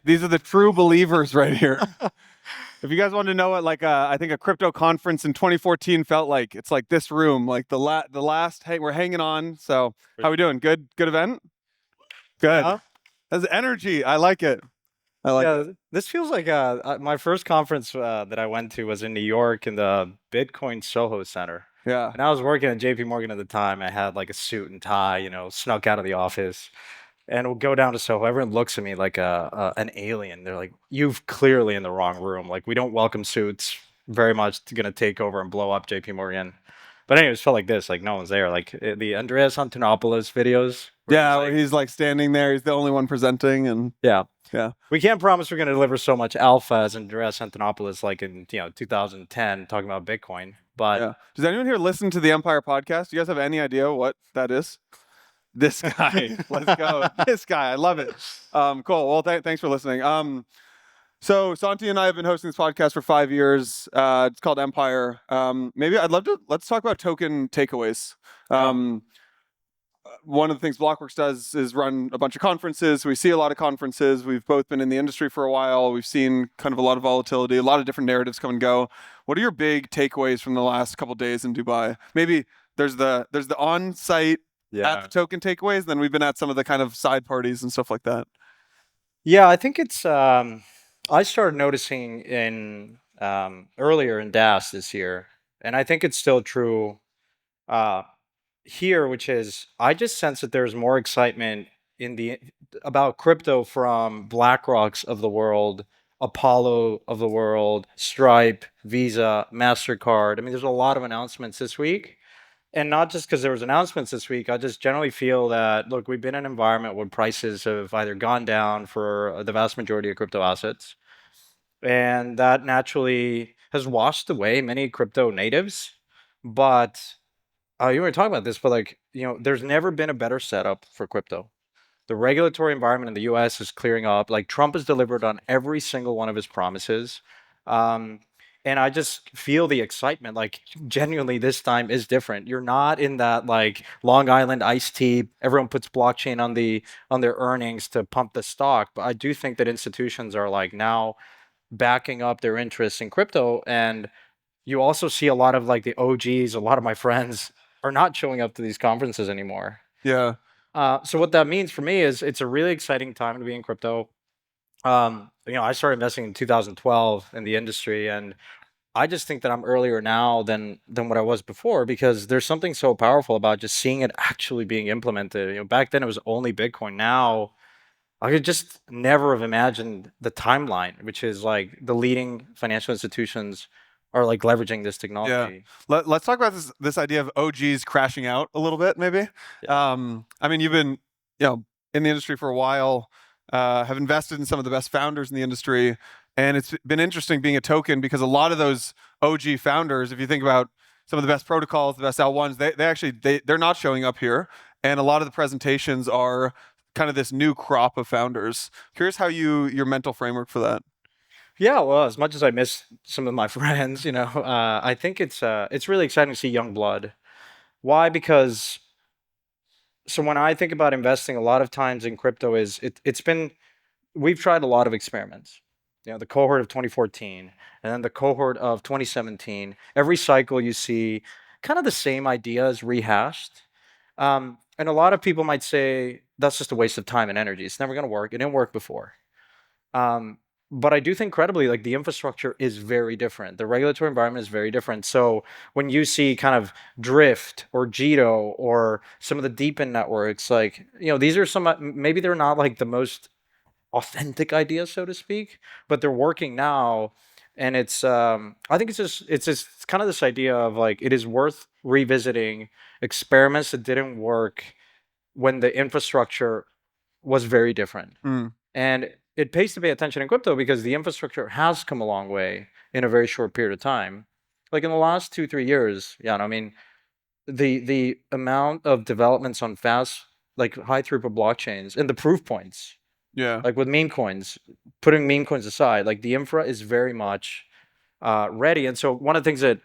These are the true believers right here. If you guys want to know what, like, I think a crypto conference in 2014 felt like, it's like this room, like the last. Hey, we're hanging on. So, how we doing? Good event. Good. Yeah, That's energy. I like it. I like it. yeah. This feels like my first conference that I went to was in New York in the Bitcoin Soho Center. Yeah. And I was working at JP Morgan at the time. I had like a suit and tie, snuck out of the office. And we'll go down to Soho. Everyone looks at me like an alien. They're like, "You've clearly in the wrong room. Like, we don't welcome suits. Very much gonna take over and blow up JP Morgan." But anyways, felt like this. Like no one's there. Like the Andreas Antonopoulos videos, where he's Yeah, where like, he's like standing there. He's the only one presenting, and yeah. yeah, We can't promise we're going to deliver so much alpha as Andreas Antonopoulos like in 2010 talking about Bitcoin. But yeah. Does anyone here listen to the Empire podcast? Do you guys have any idea what that is? This guy. Let's go. This guy. I love it. Cool. Well, thanks for listening. So Santi and I have been hosting this podcast for 5 years. It's called Empire. Maybe let's talk about token takeaways. One of the things Blockworks does is run a bunch of conferences. We see a lot of conferences. We've both been in the industry for a while. We've seen kind of a lot of volatility, a lot of different narratives come and go. What are your big takeaways from the last couple of days in Dubai? Maybe there's the on-site at the token takeaways. Then we've been at some of the kind of side parties and stuff like that. Yeah, I think it's I started noticing in earlier in DAS this year, and I think it's still true uh, here, which is I just sense that there's more excitement in the about crypto from BlackRocks of the world, Apollo of the world, Stripe, Visa, MasterCard. I mean, there's a lot of announcements this week. And not just because there was announcements this week, I just generally feel that, look, we've been in an environment where prices have either gone down for the vast majority of crypto assets, and that naturally has washed away many crypto natives. But you were talking about this, but like, there's never been a better setup for crypto. The regulatory environment in the US is clearing up. Like Trump has delivered on every single one of his promises. Um, and I just feel the excitement. Like genuinely, this time is different. You're not in that like Long Island iced tea. Everyone puts blockchain on their earnings to pump the stock. But I do think that institutions are like now backing up their interests in crypto. And you also see a lot of like the OGs, a lot of my friends are not showing up to these conferences anymore. Yeah. So what that means for me is it's a really exciting time to be in crypto. I started investing in 2012 in the industry, and I just think that I'm earlier now than what I was before because there's something so powerful about just seeing it actually being implemented. Back then it was only Bitcoin. Now I could just never have imagined the timeline, which is like the leading financial institutions are like leveraging this Yeah. technology. Let's talk about this idea of OGs crashing out a little bit, maybe. I mean, you've been, in the industry for a while, have invested in some of the best founders in the industry, and it's been interesting being a token because a lot of those OG founders, if you think about some of the best protocols, the best L1s, they're not showing up here, and a lot of the presentations are kind of this new crop of founders. Curious how your mental framework for that. Yeah, well, as much as I miss some of my friends, I think it's really exciting to see young blood. Why? Because so when I think about investing, a lot of times in crypto it's been we've tried a lot of experiments. The cohort of 2014 and then the cohort of 2017. Every cycle you see kind of the same ideas rehashed. And a lot of people might say that's just a waste of time and energy. It's never going to work. It didn't work before. Um, but I do think credibly, like the infrastructure is very different. The regulatory environment is very different. So when you see kind of Drift or Jito or some of the deepen networks, like, these are some, maybe they're not like the most authentic ideas, so to speak, but they're working now. And I think it's kind of this idea of like, it is worth revisiting experiments that didn't work when the infrastructure was very different. Mm. And it pays to pay attention in crypto because the infrastructure has come a long way in a very short period of time. Like in the last 2, 3 years, I mean, the amount of developments on fast, like high throughput blockchains and the proof points, Yeah. like with meme coins, putting meme coins aside, like the infra is very much ready. And so one of the things that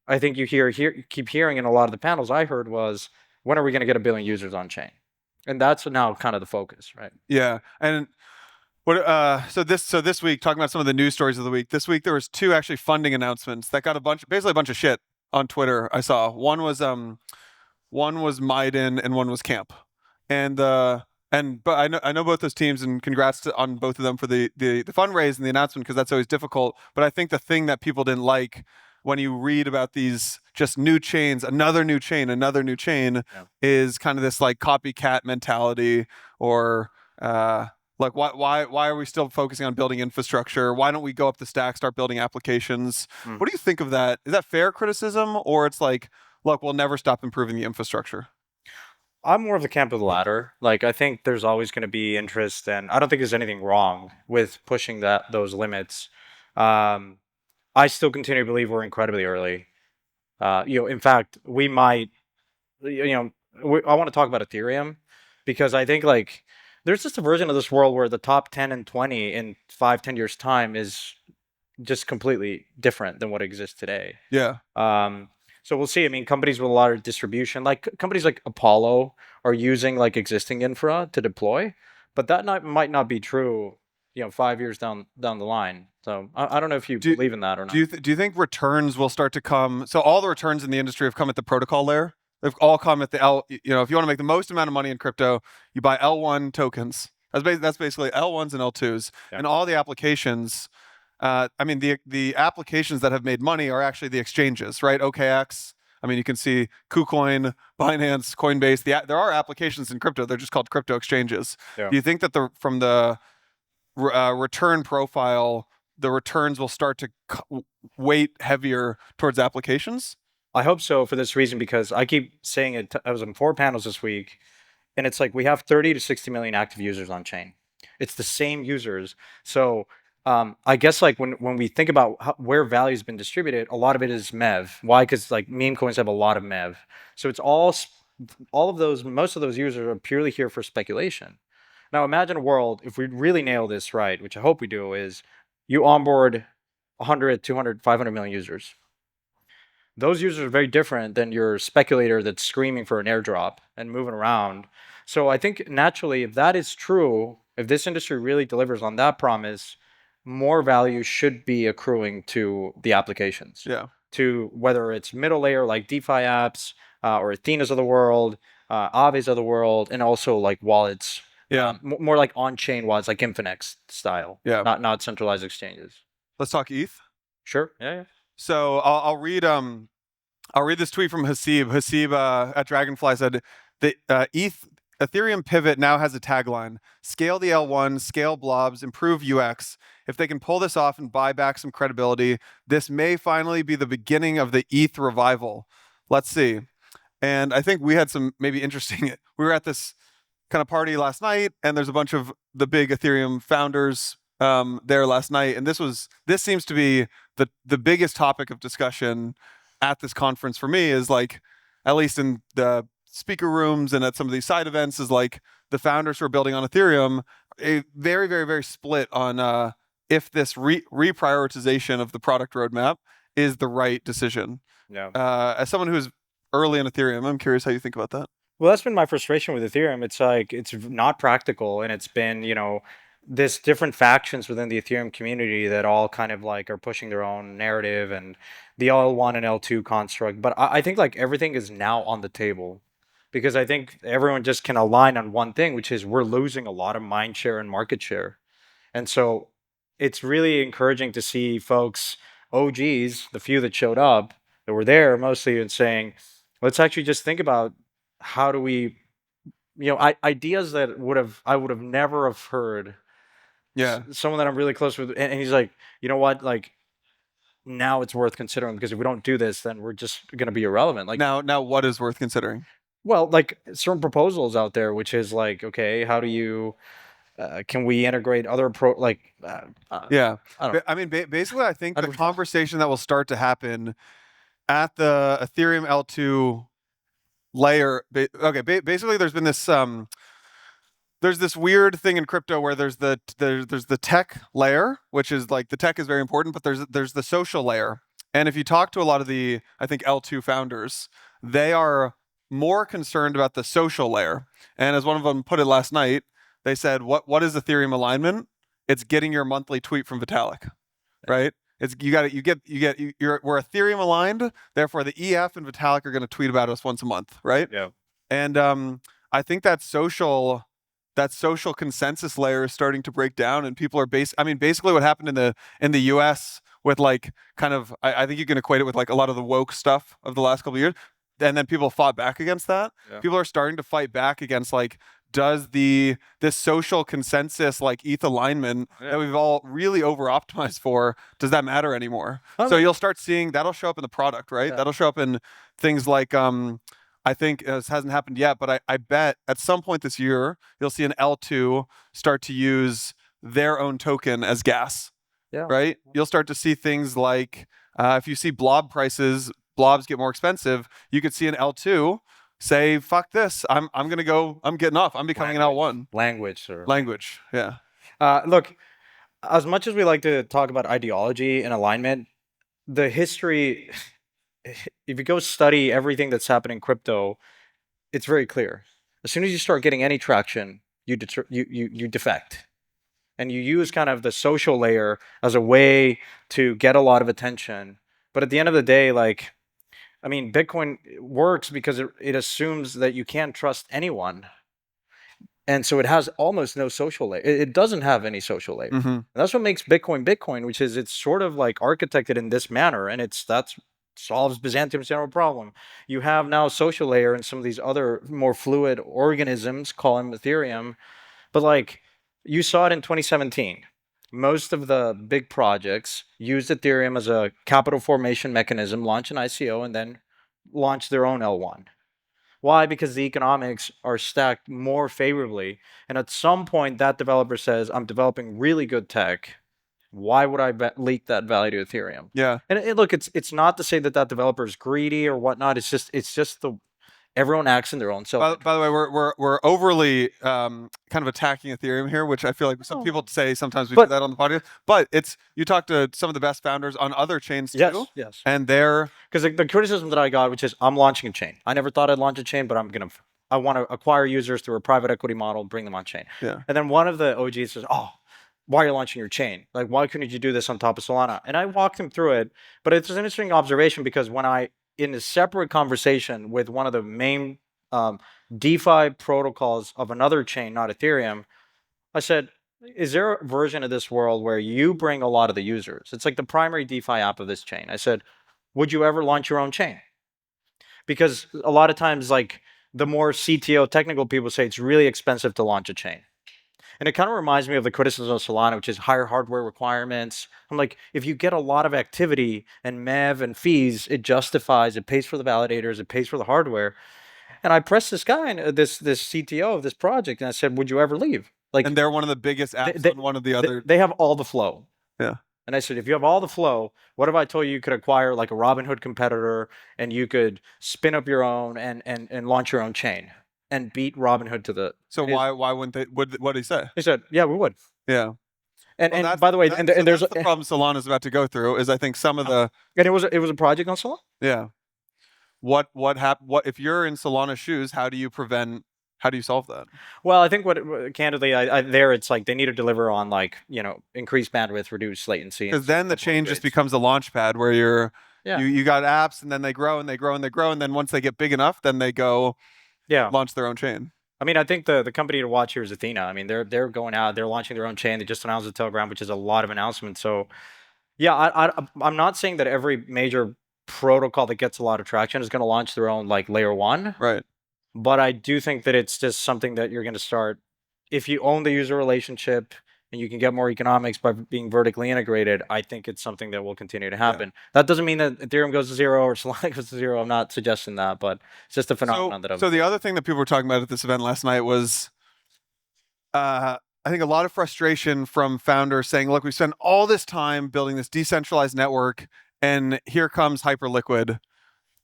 I think you keep hearing in a lot of the panels I heard was, when are we going to get 1 billion users on chain? And that's now kind of the focus, right? Yeah. And So this week, talking about some of the news stories of the week. This week there was two actually funding announcements that got basically a bunch of shit on Twitter. I saw one was Maiden and one was Camp, and but I know both those teams, and congrats on both of them for the fundraise and the announcement, because that's always difficult. But I think the thing that people didn't like when you read about these just new chains, another new chain, Yeah. is kind of this like copycat mentality, or like why are we still focusing on building infrastructure? Why don't we go up the stack, start building applications? Mm. What do you think of that? Is that fair criticism, or it's like, look, we'll never stop improving the infrastructure? I'm more of the camp of the latter. Like, I think there's always going to be interest, and I don't think there's anything wrong with pushing those limits. Um, I still continue to believe we're incredibly early. In fact, we might. I want to talk about Ethereum because I think like there's just a version of this world where the top 10 and 20 in 5, 10 years time is just completely different than what exists today. Yeah. So we'll see. I mean, companies with a lot of distribution, like companies like Apollo, are using like existing infra to deploy, but might not be true. 5 years down the line. So I don't know if you believe in that or not. Do you think returns will start to come? So all the returns in the industry have come at the protocol layer. They've all come at the L. If you want to make the most amount of money in crypto, you buy L1 tokens. That's basically L1s and L2s, Yeah. and all the applications. I mean, the applications that have made money are actually the exchanges, right? OKX. I mean, you can see KuCoin, Binance, Coinbase. There are applications in crypto. They're just called crypto exchanges. Yeah. Do you think that from the return profile, the returns will start to weight heavier towards applications? I hope so for this reason, because I keep saying it. I was on 4 panels this week, and it's like we have 30 to 60 million active users on chain. It's the same users. So I guess like when we think about where value has been distributed, a lot of it is MEV. Why? Because like meme coins have a lot of MEV. So it's all of those, most of those users are purely here for speculation. Now imagine a world, if we really nail this right, which I hope we do, is you onboard 100, 200, 500 million users. Those users are very different than your speculator that's screaming for an airdrop and moving around. So I think naturally, if that is true, if this industry really delivers on that promise, more value should be accruing to the applications. Yeah. To whether it's middle layer like DeFi apps or Athenas of the world, Aves of the world, and also like wallets. Yeah. More like on-chain wallets, like Infinex style. Yeah. Not centralized exchanges. Let's talk ETH. Sure. Yeah. So I'll read this tweet from Hasib. Hasib at Dragonfly said the Ethereum pivot now has a tagline: scale the L1, scale blobs, improve UX. If they can pull this off and buy back some credibility, this may finally be the beginning of the ETH revival. Let's see. And I think we had some maybe interesting. We were at this kind of party last night, and there's a bunch of the big Ethereum founders there last night, and this seems to be the biggest topic of discussion at this conference for me, is like, at least in the speaker rooms and at some of these side events, is like the founders who are building on Ethereum, a very, very, very split on if this reprioritization of the product roadmap is the right decision. Yeah. As someone who's early in Ethereum, I'm curious how you think about that. Well, that's been my frustration with Ethereum. It's like it's not practical, and it's been this different factions within the Ethereum community that all kind of like are pushing their own narrative and the L1 and L2 construct. But I think like everything is now on the table, because I think everyone just can align on one thing, which is we're losing a lot of mind share and market share. And so it's really encouraging to see folks, OGs, the few that showed up, that were there mostly, and saying, let's actually just think about how do we, ideas that I would have never have heard. Yeah. Someone that I'm really close with, and he's like, you know what, like now it's worth considering, because if we don't do this, then we're just going to be irrelevant. Like now, what is worth considering? Well, like certain proposals out there, which is like, okay, how do you? Can we integrate other Yeah, I I mean, basically, I think the conversation that will start to happen at the Ethereum L2 layer. Basically, there's been this there's this weird thing in crypto where there's the tech layer, which is like, the tech is very important, but there's the social layer. And if you talk to a lot of the, I think, L2 founders, they are more concerned about the social layer. And as one of them put it last night, they said, what is Ethereum alignment? it's getting your monthly tweet from Vitalik, right? It's we're Ethereum aligned, therefore the EF and Vitalik are going to tweet about us once a month, right? Yeah. And I think that social consensus layer is starting to break down, and people are basically what happened in the US with like kind of I think you can equate it with like a lot of the woke stuff of the last couple of years, and then people fought back against that. Yeah. People are starting to fight back against like, does this social consensus like ETH alignment that we've all really over optimized for, does that matter anymore? So you'll start seeing that'll show up in the product, right? That'll show up in things like I think this hasn't happened yet, but I bet at some point this year you'll see an L2 start to use their own token as gas. Yeah. Right? You'll start to see things like if you see blobs get more expensive, you could see an L2 say, fuck this, I'm getting off. I'm becoming an L1. Language. Yeah. Look, as much as we like to talk about ideology and alignment, the history, if you go study everything that's happened in crypto, it's very clear. As soon as you start getting any traction, you defect. And you use kind of the social layer as a way to get a lot of attention. But at the end of the day, like, I mean, Bitcoin works because it assumes that you can't trust anyone. And so it has almost no social layer. It doesn't have any social layer. Mm-hmm. And that's what makes Bitcoin, which is it's sort of like architected in this manner. And that solves Byzantium's general problem. You have now a social layer and some of these other more fluid organisms, call them Ethereum. But like, you saw it in 2017. Most of the big projects used Ethereum as a capital formation mechanism, launch an ICO, and then launch their own L1. Why? Because the economics are stacked more favorably. And at some point, that developer says, I'm developing really good tech. Why would I leak that value to Ethereum? Yeah. And look, it's not to say that developer is greedy or whatnot. It's just everyone acts in their own self. By the way, we're overly kind of attacking Ethereum here, which I feel like some people say sometimes we do that on the podcast. But you talk to some of the best founders on other chains too. Yes. And they're because the criticism that I got, which is I'm launching a chain. I never thought I'd launch a chain, but I want to acquire users through a private equity model, bring them on chain. Yeah. And then one of the OGs says, "Oh, why are you launching your chain? Like, why couldn't you do this on top of Solana?" And I walked him through it, but it's an interesting observation because in a separate conversation with one of the main DeFi protocols of another chain, not Ethereum, I said, is there a version of this world where you bring a lot of the users? It's like the primary DeFi app of this chain. I said, would you ever launch your own chain? Because a lot of times, like the more CTO technical people say it's really expensive to launch a chain. And it kind of reminds me of the criticism of Solana, which is higher hardware requirements. I'm like, if you get a lot of activity and MEV and fees, it justifies, it pays for the validators, it pays for the hardware. And I pressed this guy, this CTO of this project, and I said, would you ever leave? Like, and they're one of the biggest apps on one of the other. They have all the flow. Yeah. And I said, if you have all the flow, what if I told you could acquire like a Robinhood competitor and you could spin up your own and launch your own chain and beat Robinhood to the... So why wouldn't they? What did he say? He said, yeah, we would. Yeah. And by the way, there's the problem Solana's about to go through is I think some of the... And it was a project on Solana? Yeah. What if you're in Solana's shoes, how do you solve that? Well, I think candidly, it's like they need to deliver on like, increased bandwidth, reduced latency. Because then the chain just becomes a launch pad where you got apps and then they grow and they grow and they grow. And then once they get big enough, then they go launch their own chain. I mean, I think the company to watch here is Athena. I mean, they're going out, they're launching their own chain. They just announced the Telegram, which is a lot of announcements. So yeah, I'm not saying that every major protocol that gets a lot of traction is going to launch their own like layer one. Right. But I do think that it's just something that you're going to start, if you own the user relationship and you can get more economics by being vertically integrated, I think it's something that will continue to happen. Yeah. That doesn't mean that Ethereum goes to zero or Solana goes to zero. I'm not suggesting that, but it's just a phenomenon So the other thing that people were talking about at this event last night was, I think a lot of frustration from founders saying, look, we spent all this time building this decentralized network and here comes Hyperliquid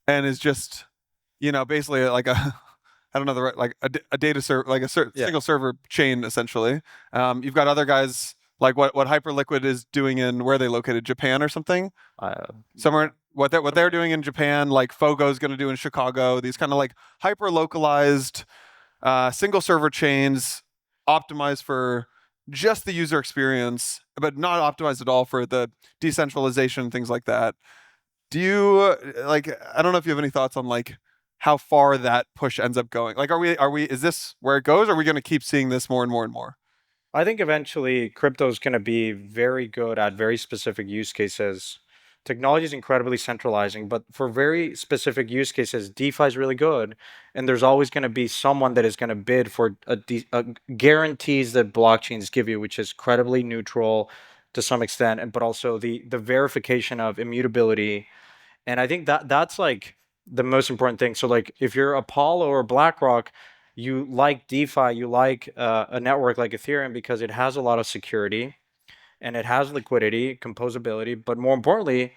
and is just, basically like I don't know a data server, like a single server chain essentially. You've got other guys like what Hyperliquid is doing in where are they located, Japan or something? Somewhere. What they're doing in Japan, like Fogo's going to do in Chicago. These kind of like hyper localized single server chains optimized for just the user experience, but not optimized at all for the decentralization, things like that. Do you like? I don't know if you have any thoughts on like how far that push ends up going. Like, is this where it goes? Or are we going to keep seeing this more and more and more? I think eventually crypto is going to be very good at very specific use cases. Technology is incredibly centralizing, but for very specific use cases, DeFi is really good. And there's always going to be someone that is going to bid for guarantees that blockchains give you, which is credibly neutral to some extent, but also the verification of immutability. And I think that that's like the most important thing. So like if you're Apollo or BlackRock, you like DeFi, you like a network like Ethereum because it has a lot of security and it has liquidity, composability, but more importantly,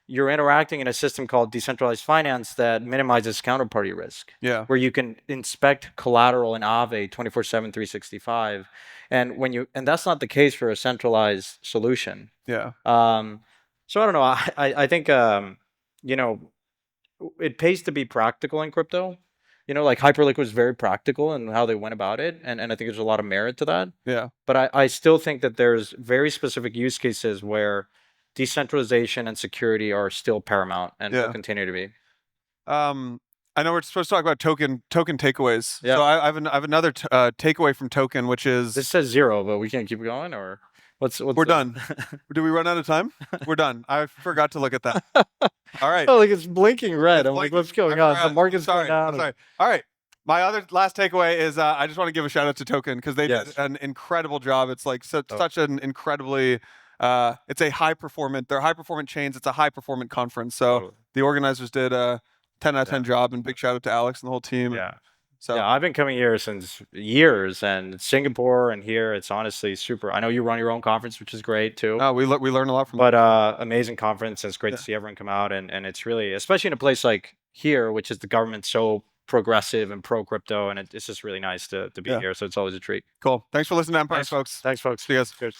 you're interacting in a system called decentralized finance that minimizes counterparty risk. Yeah. Where you can inspect collateral in Aave 24/7, 365. And that's not the case for a centralized solution. Yeah. So I don't know. I think you know, it pays to be practical in crypto. You know, like Hyperliquid was very practical in how they went about it, and I think there's a lot of merit to that. Yeah. But I still think that there's very specific use cases where decentralization and security are still paramount and will continue to be. I know we're supposed to talk about token takeaways. Yeah. So I have another takeaway from token, which is This says 0, but we can't keep going, or what's we're done. Did we run out of time? We're done. I forgot to look at that. All right. Oh, like it's blinking red. It's I'm like, blinking. what's going on? The market's going down. Sorry. All right. My other last takeaway is I just want to give a shout out to Token because they did an incredible job. It's like such an incredibly it's a high performant. They're high performant chains. It's a high performant conference. So the organizers did a 10 out of 10 job, and big shout out to Alex and the whole team. Yeah. So yeah, I've been coming here since years, and Singapore and here, it's honestly super. I know you run your own conference, which is great too. we learn a lot from. But amazing conference. And it's great to see everyone come out, and it's really, especially in a place like here, which is the government so progressive and pro crypto, and it's just really nice to be here. So it's always a treat. Cool. Thanks for listening to Empires, folks. Thanks, folks. See you guys. Cheers.